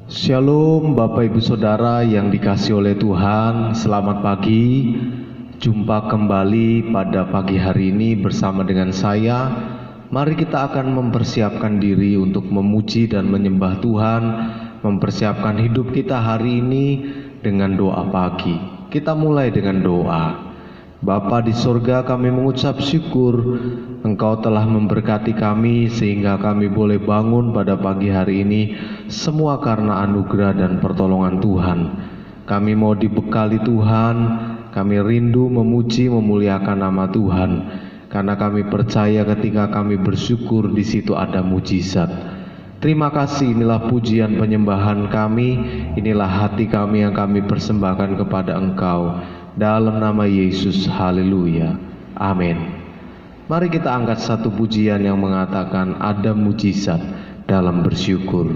Shalom Bapak Ibu Saudara yang dikasihi oleh Tuhan, selamat pagi. Jumpa kembali pada pagi hari ini bersama dengan saya. Mari kita akan mempersiapkan diri untuk memuji dan menyembah Tuhan, mempersiapkan hidup kita hari ini dengan doa pagi. Kita mulai dengan doa. Bapa di surga, kami mengucap syukur Engkau telah memberkati kami sehingga kami boleh bangun pada pagi hari ini, semua karena anugerah dan pertolongan Tuhan. Kami mau dibekali Tuhan, kami rindu memuji memuliakan nama Tuhan, karena kami percaya ketika kami bersyukur di situ ada mujizat. Terima kasih, inilah pujian penyembahan kami, inilah hati kami yang kami persembahkan kepada Engkau. Dalam nama Yesus, haleluya, amin. Mari kita angkat satu pujian yang mengatakan ada mujizat dalam bersyukur.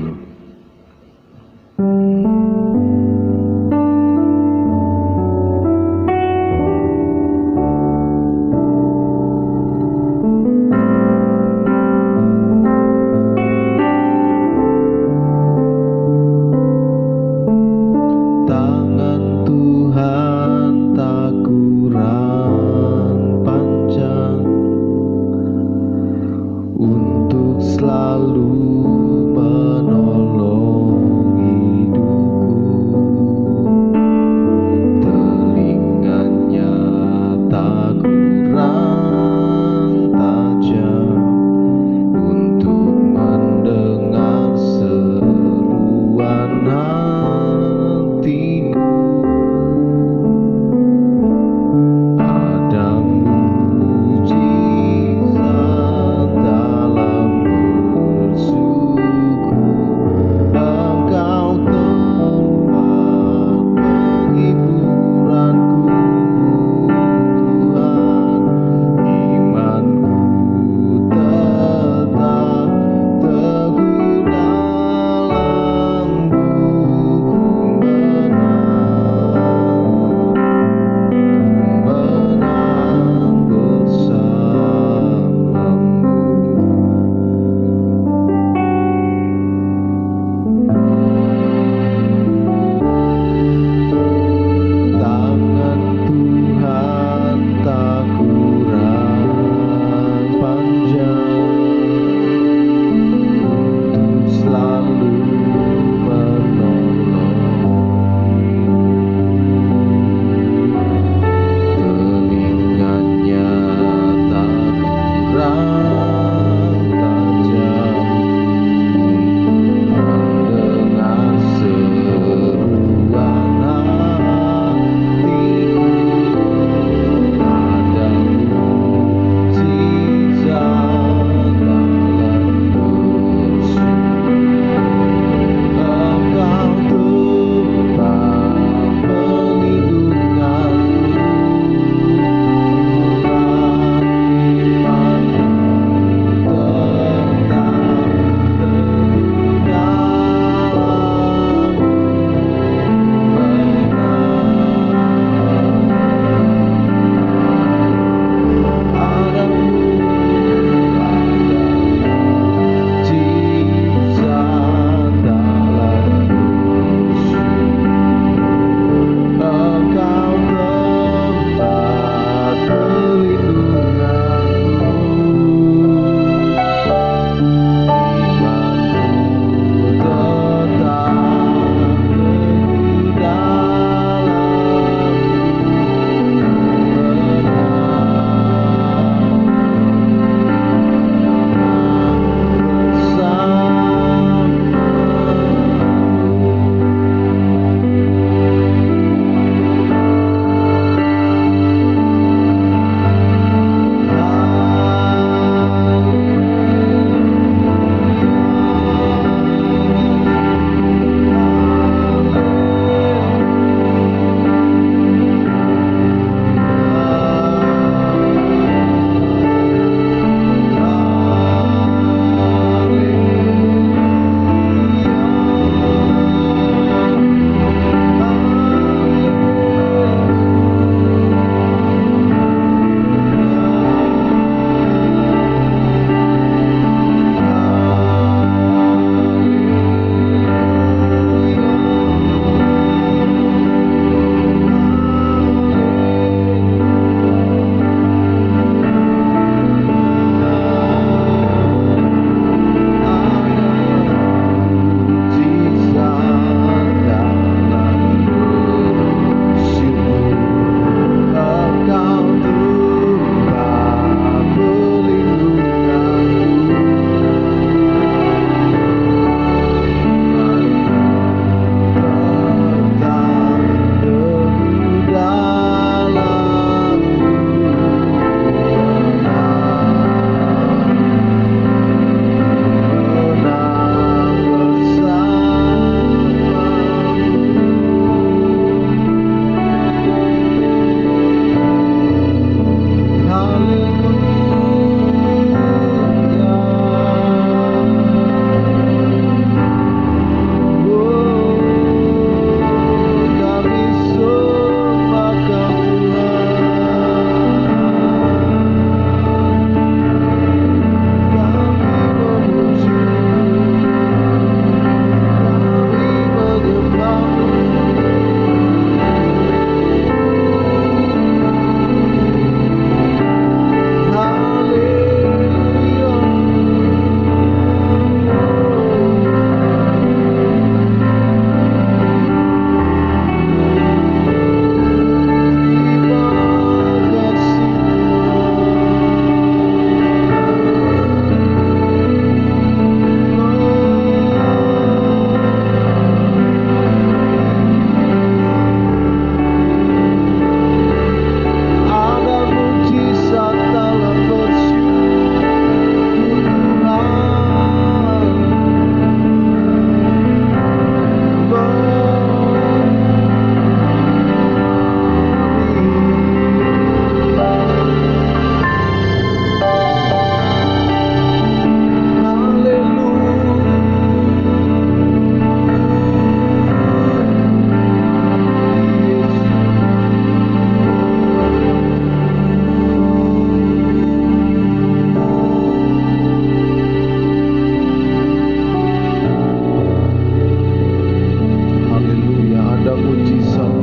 Untuk selalu menolong hidup.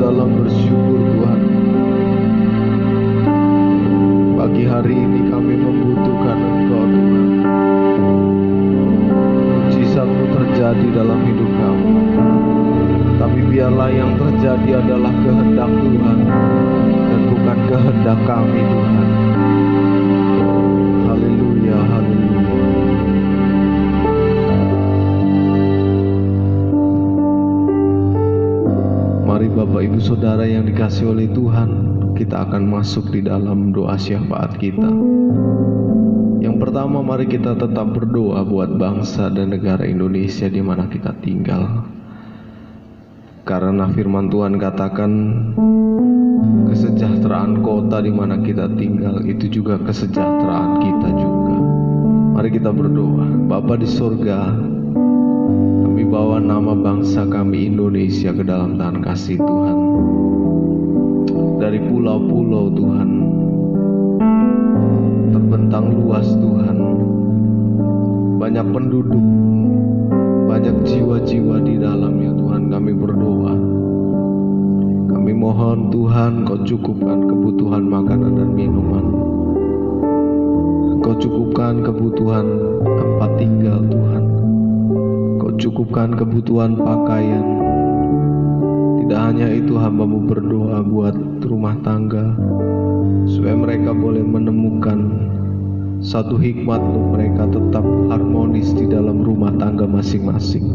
dalam bersyukur Tuhan. Pagi hari ini kami membutuhkan Engkau Tuhan. Mujizat-Mu terjadi dalam hidup kami. Tapi biarlah yang terjadi adalah kehendak Tuhan dan bukan kehendak kami Tuhan. Haleluya, haleluya. Mari Bapak Ibu Saudara yang dikasihi oleh Tuhan, kita akan masuk di dalam doa syafaat kita. Yang pertama, mari kita tetap berdoa buat bangsa dan negara Indonesia di mana kita tinggal. Karena firman Tuhan katakan kesejahteraan kota di mana kita tinggal itu juga kesejahteraan kita juga. Mari kita berdoa. Bapa di sorga, kami bawa nama bangsa kami Indonesia ke dalam tangan kasih Tuhan. Dari pulau-pulau Tuhan, terbentang luas Tuhan, banyak penduduk, banyak jiwa-jiwa di dalamnya Tuhan. Kami berdoa, kami mohon Tuhan Kau cukupkan kebutuhan makanan dan minuman, Kau cukupkan kebutuhan tempat tinggal Tuhan, Kau cukupkan kebutuhan pakaian. Tidak hanya itu, hamba-Mu berdoa buat rumah tangga, supaya mereka boleh menemukan satu hikmat untuk mereka tetap harmonis di dalam rumah tangga masing-masing.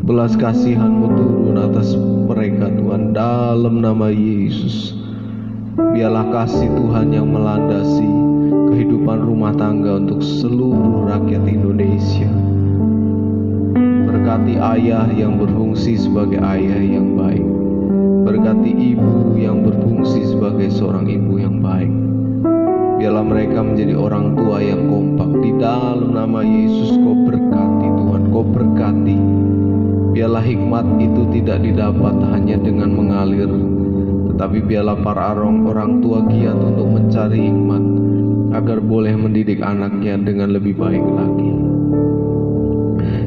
Belas kasihan-Mu turun atas mereka Tuhan, dalam nama Yesus. Biarlah kasih Tuhan yang melandasi kehidupan rumah tangga untuk seluruh rakyat Indonesia. Berkati ayah yang berfungsi sebagai ayah yang baik. Berkati ibu yang berfungsi sebagai seorang ibu yang baik. Biarlah mereka menjadi orang tua yang kompak. Di dalam nama Yesus Kau berkati Tuhan, Kau berkati. Biarlah hikmat itu tidak didapat hanya dengan mengalir, tetapi biarlah para orang tua giat untuk mencari hikmat agar boleh mendidik anaknya dengan lebih baik lagi.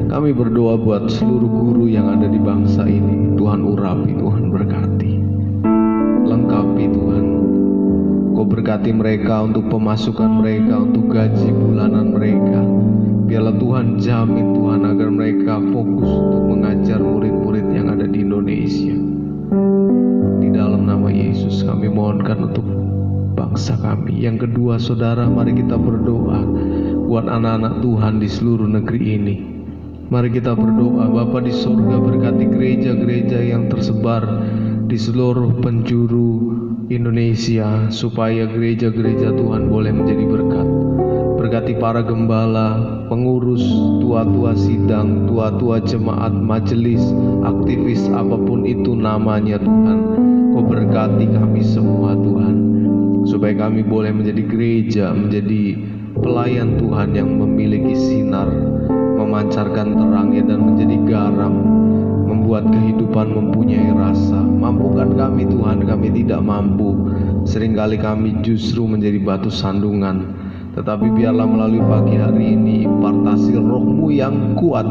Kami berdoa buat seluruh guru yang ada di bangsa ini. Tuhan urapi, Tuhan berkati, lengkapi Tuhan. Kau berkati mereka untuk pemasukan mereka, untuk gaji bulanan mereka. Biarlah Tuhan jamin Tuhan agar mereka fokus untuk mengajar murid-murid yang ada di Indonesia. Di dalam nama Yesus kami mohonkan untuk bangsa kami. Yang kedua, saudara, mari kita berdoa buat anak-anak Tuhan di seluruh negeri ini. Mari kita berdoa. Bapa di surga, berkati gereja-gereja yang tersebar di seluruh penjuru Indonesia, supaya gereja-gereja Tuhan boleh menjadi berkat. Berkati para gembala, pengurus, tua-tua sidang, tua-tua jemaat, majelis, aktivis, apapun itu namanya Tuhan. Kau berkati kami semua Tuhan, supaya kami boleh menjadi gereja, menjadi pelayan Tuhan yang memiliki sinar, memancarkan terangnya dan menjadi garam, membuat kehidupan mempunyai rasa. Mampukan kami Tuhan, kami tidak mampu. Seringkali kami justru menjadi batu sandungan. Tetapi biarlah melalui pagi hari ini impartasi Roh-Mu yang kuat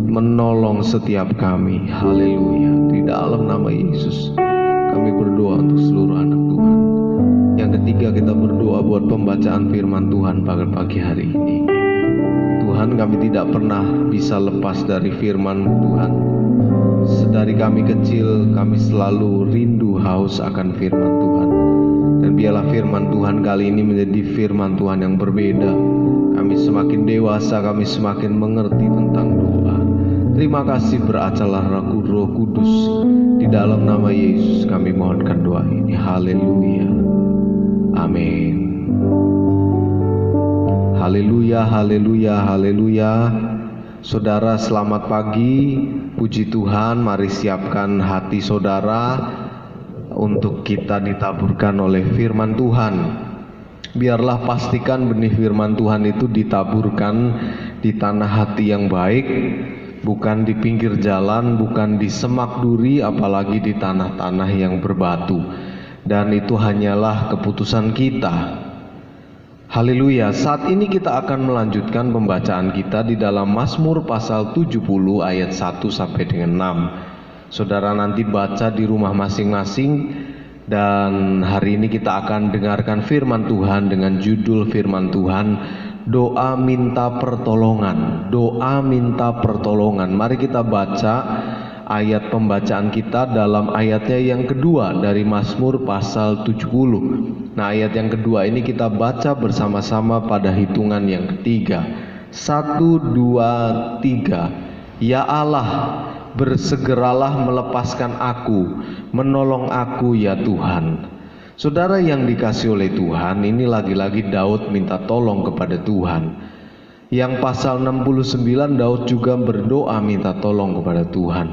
menolong setiap kami. Haleluya. Di dalam nama Yesus kami berdoa untuk seluruh anak Tuhan. Yang ketiga, kita berdoa buat pembacaan firman Tuhan pada pagi hari ini. Tuhan, kami tidak pernah bisa lepas dari firman Tuhan. Sedari kami kecil, kami selalu rindu haus akan firman Tuhan. Dan biarlah firman Tuhan kali ini menjadi firman Tuhan yang berbeda. Kami semakin dewasa, kami semakin mengerti tentang doa. Terima kasih, beracalah Roh Kudus. Di dalam nama Yesus kami mohonkan doa ini. Haleluya. Amin. Haleluya, haleluya, haleluya. Saudara, selamat pagi. Puji Tuhan, mari siapkan hati saudara untuk kita ditaburkan oleh firman Tuhan. Biarlah pastikan benih firman Tuhan itu ditaburkan di tanah hati yang baik, bukan di pinggir jalan, bukan di semak duri, apalagi di tanah-tanah yang berbatu. Dan itu hanyalah keputusan kita. Haleluya. Saat ini kita akan melanjutkan pembacaan kita di dalam Mazmur pasal 70 ayat 1 sampai dengan 6. Saudara nanti baca di rumah masing-masing, dan hari ini kita akan dengarkan firman Tuhan dengan judul firman Tuhan, doa minta pertolongan. Doa minta pertolongan. Mari kita baca ayat pembacaan kita dalam ayatnya yang kedua dari Mazmur pasal 70. Nah, ayat yang kedua ini kita baca bersama-sama pada hitungan yang ketiga. 1, 2, 3. Ya Allah, bersegeralah melepaskan aku, menolong aku ya Tuhan. Saudara yang dikasih oleh Tuhan, ini lagi-lagi Daud minta tolong kepada Tuhan. Yang pasal 69 Daud juga berdoa minta tolong kepada Tuhan.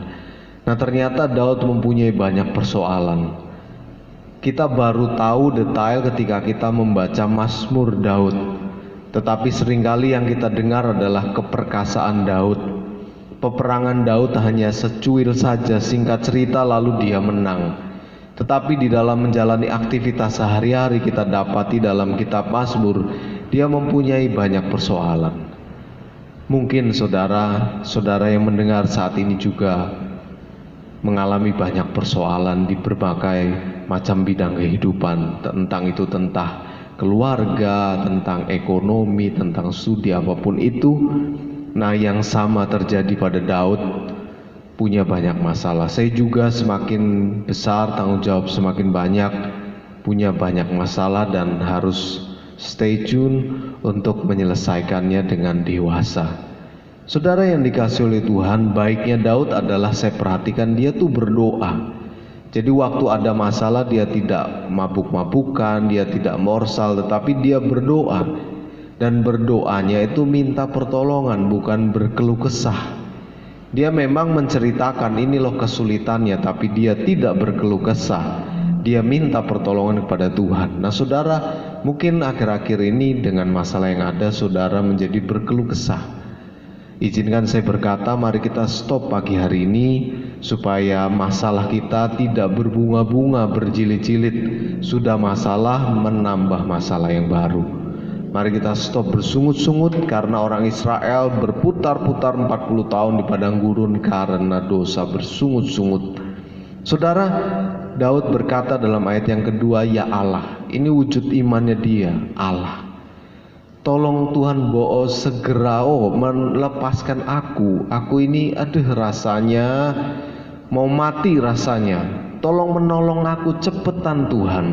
Nah, ternyata Daud mempunyai banyak persoalan. Kita baru tahu detail ketika kita membaca Mazmur Daud. Tetapi seringkali yang kita dengar adalah keperkasaan Daud. Peperangan Daud hanya secuil saja, singkat cerita lalu dia menang. Tetapi di dalam menjalani aktivitas sehari-hari kita dapati dalam kitab Mazmur, dia mempunyai banyak persoalan. Mungkin saudara yang mendengar saat ini juga mengalami banyak persoalan di berbagai macam bidang kehidupan, tentang keluarga, tentang ekonomi, tentang studi, apapun itu. Nah, yang sama terjadi pada Daud, punya banyak masalah. Saya juga semakin besar, tanggung jawab semakin banyak, punya banyak masalah dan harus stay tune untuk menyelesaikannya dengan dewasa. Saudara yang dikasih oleh Tuhan, baiknya Daud adalah saya perhatikan dia tuh berdoa. Jadi waktu ada masalah dia tidak mabuk-mabukan, dia tidak morsal, tetapi dia berdoa. Dan berdoanya itu minta pertolongan, bukan berkeluh kesah. Dia memang menceritakan ini loh kesulitannya, tapi dia tidak berkeluh kesah. Dia minta pertolongan kepada Tuhan. Nah, saudara, mungkin akhir-akhir ini dengan masalah yang ada, saudara menjadi berkeluh kesah. Izinkan saya berkata, mari kita stop pagi hari ini supaya masalah kita tidak berbunga-bunga, berjilid-jilid. Sudah masalah menambah masalah yang baru. Mari kita stop bersungut-sungut karena orang Israel berputar-putar 40 tahun di padang gurun karena dosa bersungut-sungut. Saudara, Daud berkata dalam ayat yang kedua, ya Allah. Ini wujud imannya dia, Allah. Tolong Tuhan segera melepaskan aku. Aku ini rasanya mau mati rasanya. Tolong menolong aku cepetan Tuhan.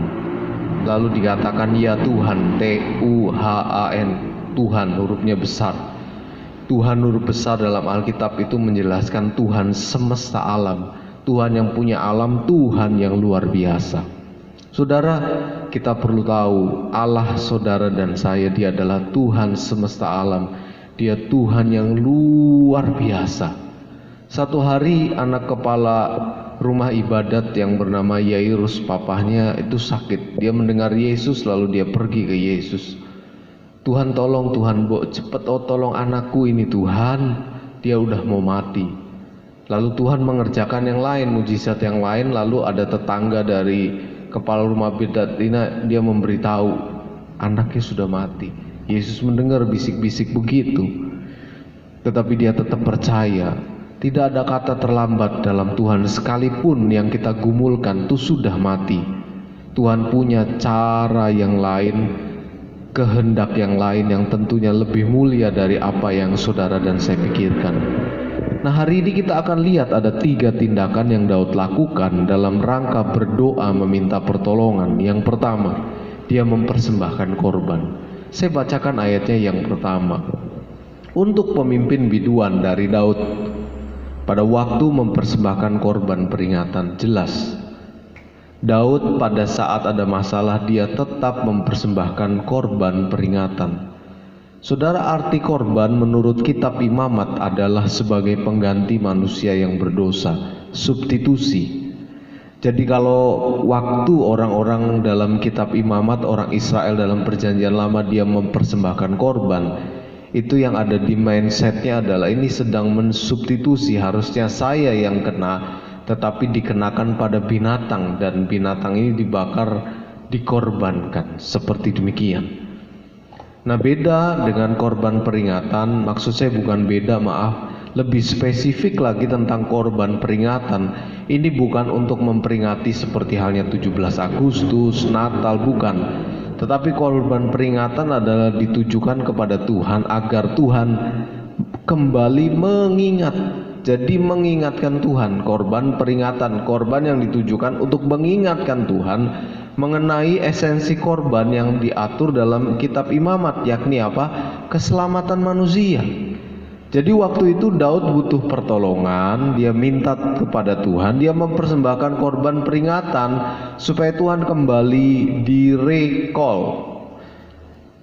Lalu dikatakan ya Tuhan, T-U-H-A-N, Tuhan, hurufnya besar. Tuhan huruf besar dalam Alkitab itu menjelaskan Tuhan semesta alam, Tuhan yang punya alam, Tuhan yang luar biasa. Saudara, kita perlu tahu Allah saudara dan saya, dia adalah Tuhan semesta alam. Dia Tuhan yang luar biasa. Satu hari anak kepala rumah ibadat yang bernama Yairus, papahnya itu sakit. Dia mendengar Yesus lalu dia pergi ke Yesus. Tuhan tolong, Tuhan cepet tolong anakku ini Tuhan, dia udah mau mati. Lalu Tuhan mengerjakan yang lain, mujizat yang lain. Lalu ada tetangga dari kepala rumah ibadat ini, dia memberitahu anaknya sudah mati. Yesus mendengar bisik-bisik begitu, tetapi dia tetap percaya. Tidak ada kata terlambat dalam Tuhan, sekalipun yang kita gumulkan itu sudah mati. Tuhan punya cara yang lain, kehendak yang lain yang tentunya lebih mulia dari apa yang saudara dan saya pikirkan. Nah, hari ini kita akan lihat ada 3 tindakan yang Daud lakukan dalam rangka berdoa meminta pertolongan. Yang pertama, dia mempersembahkan korban. Saya bacakan ayatnya yang pertama. Untuk pemimpin biduan dari Daud, pada waktu mempersembahkan korban peringatan, jelas Daud pada saat ada masalah dia tetap mempersembahkan korban peringatan. Saudara, arti korban menurut kitab Imamat adalah sebagai pengganti manusia yang berdosa, substitusi. Jadi kalau waktu orang-orang dalam kitab Imamat, orang Israel dalam perjanjian lama dia mempersembahkan korban, itu yang ada di mindsetnya adalah ini sedang mensubstitusi, harusnya saya yang kena tetapi dikenakan pada binatang, dan binatang ini dibakar, dikorbankan, seperti demikian. Nah, beda dengan korban peringatan, maksud saya bukan beda, maaf, Lebih spesifik lagi tentang korban peringatan, ini bukan untuk memperingati seperti halnya 17 Agustus, Natal, bukan. Tetapi korban peringatan adalah ditujukan kepada Tuhan agar Tuhan kembali mengingat. Jadi mengingatkan Tuhan, korban peringatan, korban yang ditujukan untuk mengingatkan Tuhan mengenai esensi korban yang diatur dalam kitab Imamat, yakni apa? Keselamatan manusia. Jadi waktu itu Daud butuh pertolongan, dia minta kepada Tuhan, dia mempersembahkan korban peringatan supaya Tuhan kembali di-recall.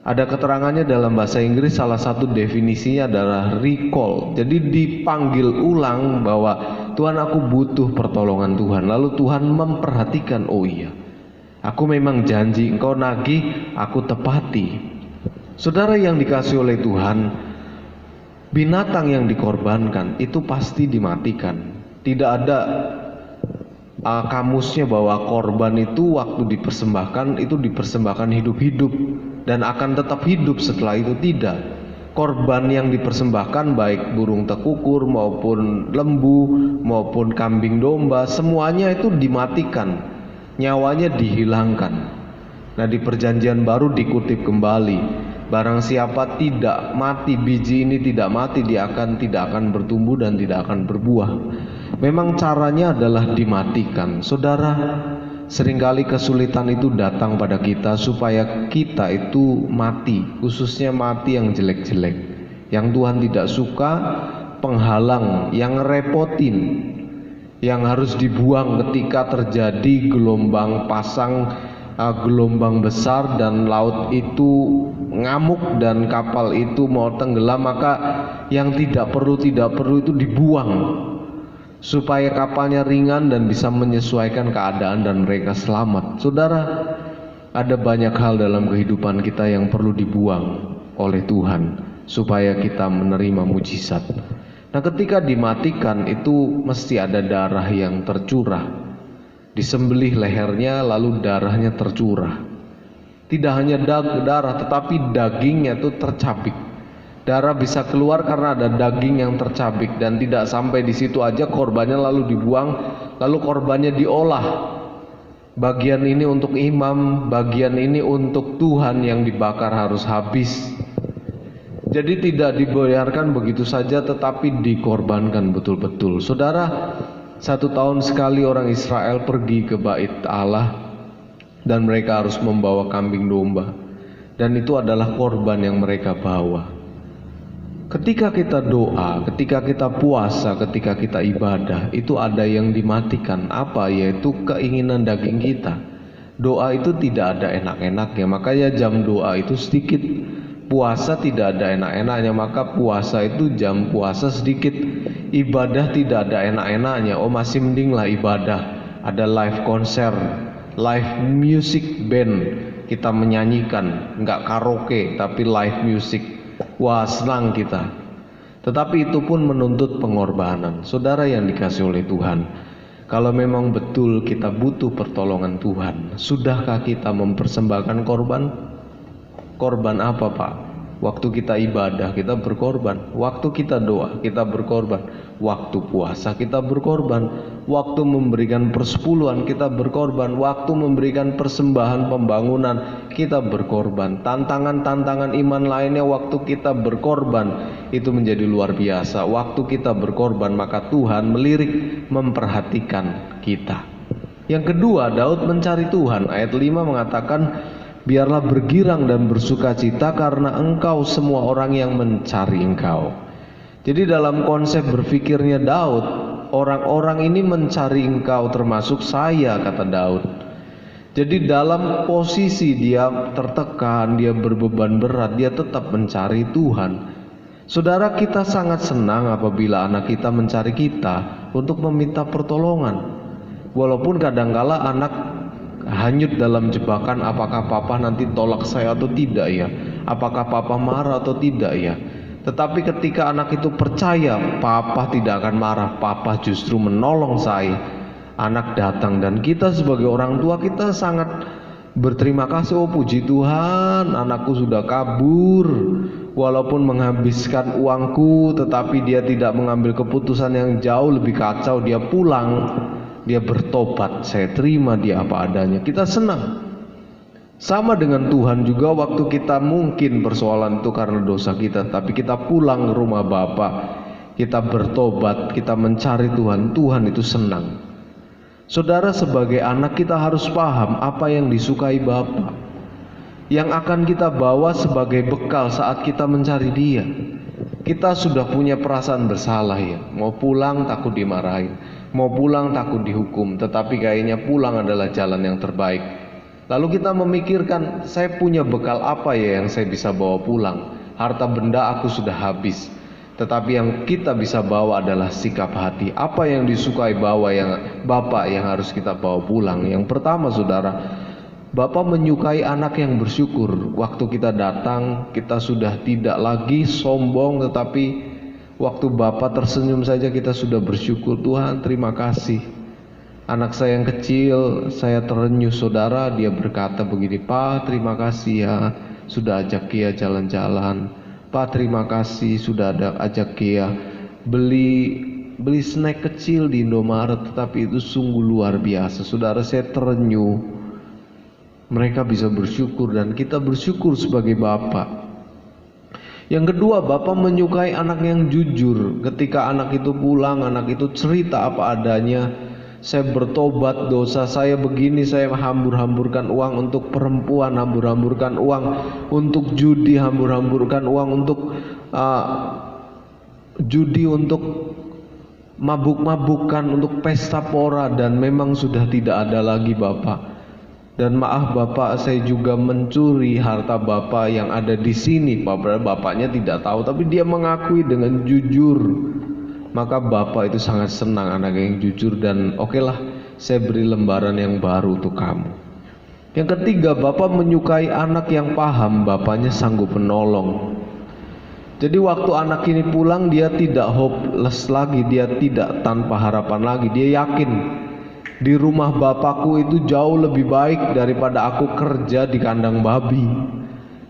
Ada keterangannya dalam bahasa Inggris, salah satu definisinya adalah recall. Jadi dipanggil ulang bahwa Tuhan, aku butuh pertolongan Tuhan. Lalu Tuhan memperhatikan, oh iya, aku memang janji, engkau nagih, aku tepati. Saudara yang dikasihi oleh Tuhan, binatang yang dikorbankan itu pasti dimatikan. Tidak ada kamusnya bahwa korban itu waktu dipersembahkan itu dipersembahkan hidup-hidup dan akan tetap hidup setelah itu. Tidak. Korban yang dipersembahkan baik burung tekukur maupun lembu maupun kambing domba, semuanya itu dimatikan, nyawanya dihilangkan. Nah, di perjanjian baru dikutip kembali, barang siapa tidak mati, biji ini tidak mati, dia tidak akan bertumbuh dan tidak akan berbuah. Memang caranya adalah dimatikan. Saudara, seringkali kesulitan itu datang pada kita supaya kita itu mati, khususnya mati yang jelek-jelek, yang Tuhan tidak suka, penghalang, yang ngerepotin, yang harus dibuang ketika terjadi gelombang pasang, gelombang besar dan laut itu ngamuk dan kapal itu mau tenggelam, maka yang tidak perlu itu dibuang supaya kapalnya ringan dan bisa menyesuaikan keadaan dan mereka selamat. Saudara, ada banyak hal dalam kehidupan kita yang perlu dibuang oleh Tuhan supaya kita menerima mujizat. Nah, ketika dimatikan itu mesti ada darah yang tercurah. Disembelih lehernya lalu darahnya tercurah. Tidak hanya darah tetapi dagingnya itu tercabik. Darah bisa keluar karena ada daging yang tercabik. Dan tidak sampai di situ aja, korbannya lalu dibuang, lalu korbannya diolah. Bagian ini untuk imam, bagian ini untuk Tuhan yang dibakar harus habis. Jadi tidak dibiarkan begitu saja tetapi dikorbankan betul-betul. Saudara, 1 tahun sekali orang Israel pergi ke bait Allah dan mereka harus membawa kambing domba, dan itu adalah korban yang mereka bawa. Ketika kita doa, ketika kita puasa, ketika kita ibadah, itu ada yang dimatikan. Apa? Yaitu keinginan daging kita. Doa itu tidak ada enak-enaknya, makanya jam doa itu sedikit. Puasa tidak ada enak-enaknya, maka puasa itu jam puasa sedikit. Ibadah tidak ada enak-enaknya. Oh, masih mending lah ibadah, ada live konser, live music band, kita menyanyikan, nggak karaoke tapi live music. Wah, senang kita. Tetapi itu pun menuntut pengorbanan. Saudara yang dikasihi oleh Tuhan, kalau memang betul kita butuh pertolongan Tuhan, sudahkah kita mempersembahkan korban? Korban apa, Pak? Waktu kita ibadah kita berkorban, waktu kita doa kita berkorban, waktu puasa kita berkorban, waktu memberikan persepuluhan kita berkorban, waktu memberikan persembahan pembangunan kita berkorban. Tantangan-tantangan iman lainnya waktu kita berkorban itu menjadi luar biasa. Waktu kita berkorban maka Tuhan melirik, memperhatikan kita. Yang kedua, Daud mencari Tuhan. Ayat 5 mengatakan, biarlah bergirang dan bersukacita karena engkau semua orang yang mencari engkau. Jadi dalam konsep berpikirnya Daud, orang-orang ini mencari engkau termasuk saya, kata Daud. Jadi dalam posisi dia tertekan, dia berbeban berat, dia tetap mencari Tuhan. Saudara, kita sangat senang apabila anak kita mencari kita untuk meminta pertolongan. Walaupun kadangkala anak hanyut dalam jebakan, apakah papa nanti tolak saya atau tidak ya, apakah papa marah atau tidak ya. Tetapi ketika anak itu percaya papa tidak akan marah, papa justru menolong saya, anak datang, dan kita sebagai orang tua kita sangat berterima kasih. Oh puji Tuhan, anakku sudah kabur, walaupun menghabiskan uangku, tetapi dia tidak mengambil keputusan yang jauh lebih kacau. Dia pulang, dia bertobat, saya terima dia apa adanya. Kita senang. Sama dengan Tuhan juga, waktu kita mungkin persoalan itu karena dosa kita, tapi kita pulang ke rumah Bapa, kita bertobat, kita mencari Tuhan, Tuhan itu senang. Saudara, sebagai anak kita harus paham apa yang disukai Bapa, yang akan kita bawa sebagai bekal saat kita mencari Dia. Kita sudah punya perasaan bersalah ya, mau pulang takut dimarahin, mau pulang takut dihukum, tetapi kayaknya pulang adalah jalan yang terbaik. Lalu kita memikirkan, saya punya bekal apa ya yang saya bisa bawa pulang? Harta benda aku sudah habis, tetapi yang kita bisa bawa adalah sikap hati. Apa yang disukai Bapak yang harus kita bawa pulang? Yang pertama, saudara, Bapak menyukai anak yang bersyukur. Waktu kita datang, kita sudah tidak lagi sombong, tetapi waktu Bapak tersenyum saja kita sudah bersyukur. Tuhan, terima kasih. Anak saya yang kecil, saya terenyuh, saudara, dia berkata begini, Pak, terima kasih ya sudah ajak Kia jalan-jalan. Pak, terima kasih sudah ajak Kia beli snack kecil di Indomaret, tetapi itu sungguh luar biasa. Saudara, saya terenyuh. Mereka bisa bersyukur dan kita bersyukur sebagai Bapak. Yang kedua, Bapak menyukai anak yang jujur. Ketika anak itu pulang, anak itu cerita apa adanya. Saya bertobat, dosa saya begini, saya hambur-hamburkan uang untuk perempuan, hambur-hamburkan uang untuk judi, hambur-hamburkan uang untuk judi, untuk mabuk-mabukan, untuk pesta pora, dan memang sudah tidak ada lagi Bapak. Dan maaf Bapak, saya juga mencuri harta Bapak yang ada di sini. Bapaknya tidak tahu, tapi dia mengakui dengan jujur. Maka Bapak itu sangat senang anak yang jujur, dan okelah, saya beri lembaran yang baru untuk kamu. Yang ketiga, Bapak menyukai anak yang paham Bapaknya sanggup menolong. Jadi waktu anak ini pulang, dia tidak hopeless lagi, dia tidak tanpa harapan lagi. Dia yakin di rumah Bapakku itu jauh lebih baik daripada aku kerja di kandang babi.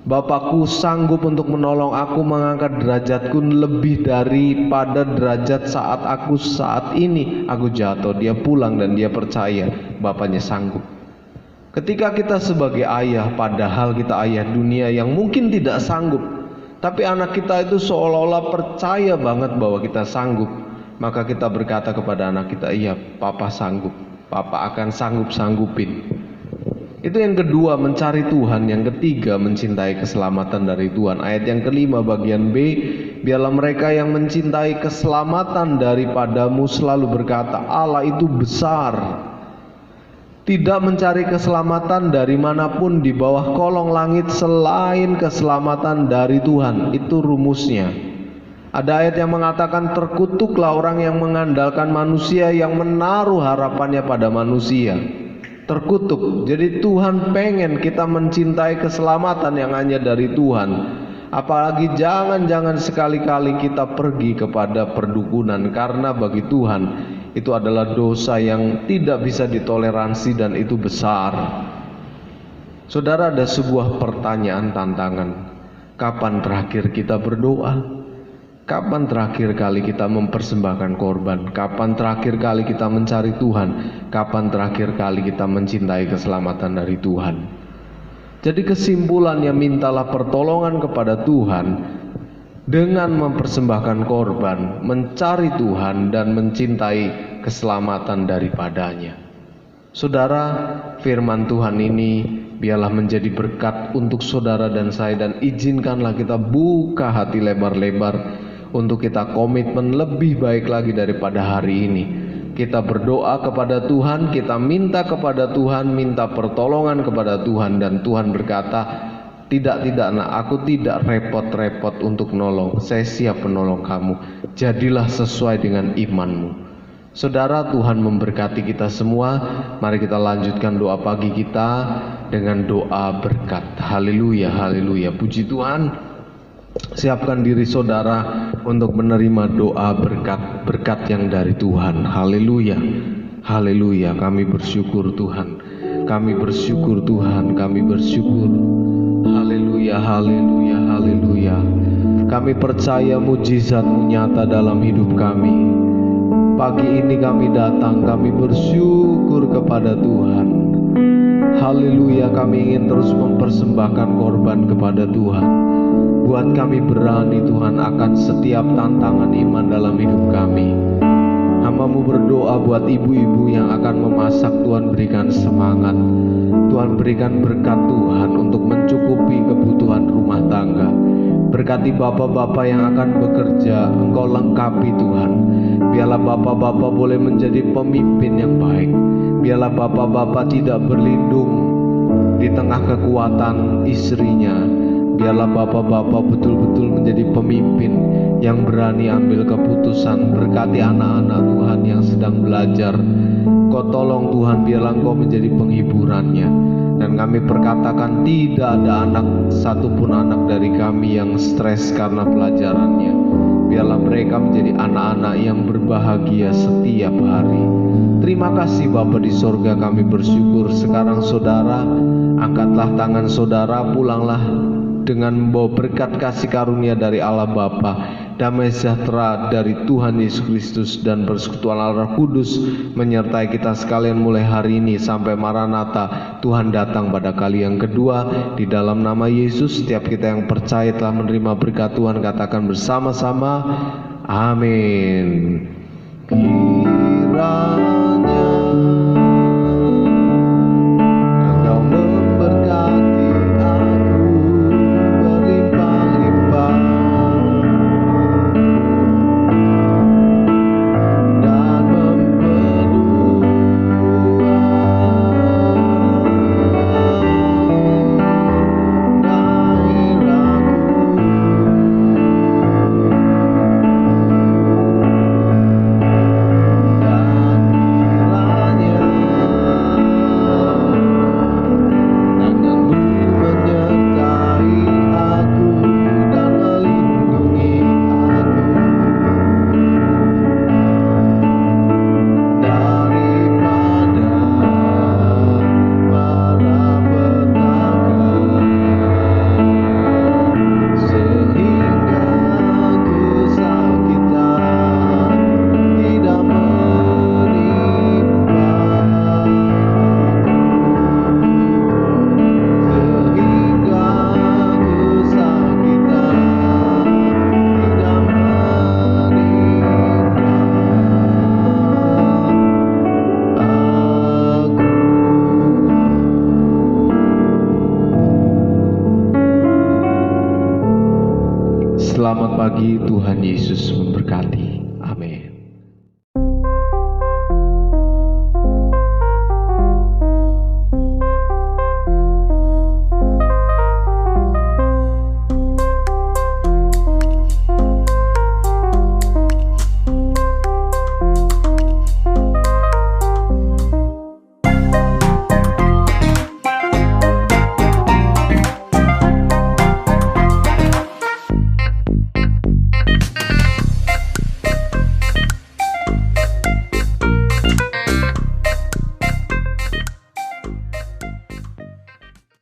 Bapakku sanggup untuk menolong aku mengangkat derajatku lebih daripada derajat saat ini aku jatuh. Dia pulang dan dia percaya Bapaknya sanggup. Ketika kita sebagai ayah, padahal kita ayah dunia yang mungkin tidak sanggup, tapi anak kita itu seolah-olah percaya banget bahwa kita sanggup, maka kita berkata kepada anak kita, iya, Papa sanggup, Papa akan sanggup-sanggupin. Itu yang kedua, mencari Tuhan. Yang ketiga, mencintai keselamatan dari Tuhan. Ayat yang kelima bagian B, biarlah mereka yang mencintai keselamatan daripadamu selalu berkata, Allah itu besar. Tidak mencari keselamatan dari manapun di bawah kolong langit selain keselamatan dari Tuhan. Itu rumusnya. Ada ayat yang mengatakan, terkutuklah orang yang mengandalkan manusia, yang menaruh harapannya pada manusia. Terkutuk. Jadi Tuhan pengen kita mencintai keselamatan yang hanya dari Tuhan. Apalagi jangan sekali-kali kita pergi kepada perdukunan, karena bagi Tuhan itu adalah dosa yang tidak bisa ditoleransi dan itu besar. Saudara, ada sebuah pertanyaan tantangan. Kapan terakhir kita berdoa? Kapan terakhir kali kita mempersembahkan korban? Kapan terakhir kali kita mencari Tuhan? Kapan terakhir kali kita mencintai keselamatan dari Tuhan? Jadi kesimpulannya, mintalah pertolongan kepada Tuhan dengan mempersembahkan korban, mencari Tuhan dan mencintai keselamatan daripadanya. Saudara, firman Tuhan ini biarlah menjadi berkat untuk saudara dan saya, dan izinkanlah kita buka hati lebar-lebar untuk kita komitmen lebih baik lagi daripada hari ini. Kita berdoa kepada Tuhan, kita minta kepada Tuhan, minta pertolongan kepada Tuhan, dan Tuhan berkata, tidak nak, aku tidak repot-repot untuk nolong, saya siap menolong kamu. Jadilah sesuai dengan imanmu. Saudara, Tuhan memberkati kita semua. Mari kita lanjutkan doa pagi kita dengan doa berkat. Haleluya, haleluya, puji Tuhan. Siapkan diri saudara untuk menerima doa berkat yang dari Tuhan. Haleluya, haleluya. Kami bersyukur Tuhan, kami bersyukur Tuhan, kami bersyukur. Haleluya. Haleluya, haleluya, haleluya. Kami percaya mujizat-Mu nyata dalam hidup kami. Pagi ini kami datang, kami bersyukur kepada Tuhan. Haleluya, kami ingin terus mempersembahkan korban kepada Tuhan. Buat kami berani Tuhan akan setiap tantangan iman dalam hidup kami. Hamba-Mu berdoa buat ibu-ibu yang akan memasak, Tuhan berikan semangat. Tuhan berikan berkat Tuhan untuk mencukupi kebutuhan rumah tangga. Berkati bapak-bapak yang akan bekerja, Engkau lengkapi Tuhan. Biarlah bapak-bapak boleh menjadi pemimpin yang baik. Biarlah bapak-bapak tidak berlindung di tengah kekuatan istrinya. Biarlah bapak-bapak betul-betul menjadi pemimpin yang berani ambil keputusan. Berkati anak-anak Tuhan yang sedang belajar. Kau tolong Tuhan, biarlah Engkau menjadi penghiburannya. Dan kami perkatakan tidak ada satupun anak dari kami yang stres karena pelajarannya. Biarlah mereka menjadi anak-anak yang berbahagia setiap hari. Terima kasih Bapa di sorga, kami bersyukur. Sekarang saudara, angkatlah tangan saudara, pulanglah dengan membawa berkat kasih karunia dari Allah Bapa, damai sejahtera dari Tuhan Yesus Kristus, dan persekutuan Allah Roh Kudus menyertai kita sekalian mulai hari ini sampai Maranatha, Tuhan datang pada kali yang kedua. Di dalam nama Yesus, setiap kita yang percaya telah menerima berkat Tuhan, katakan bersama-sama, amin. Kiranya Engkau memberkati aku berlimpah-limpah dan memperluas Selamat pagi, Tuhan Yesus memberkati.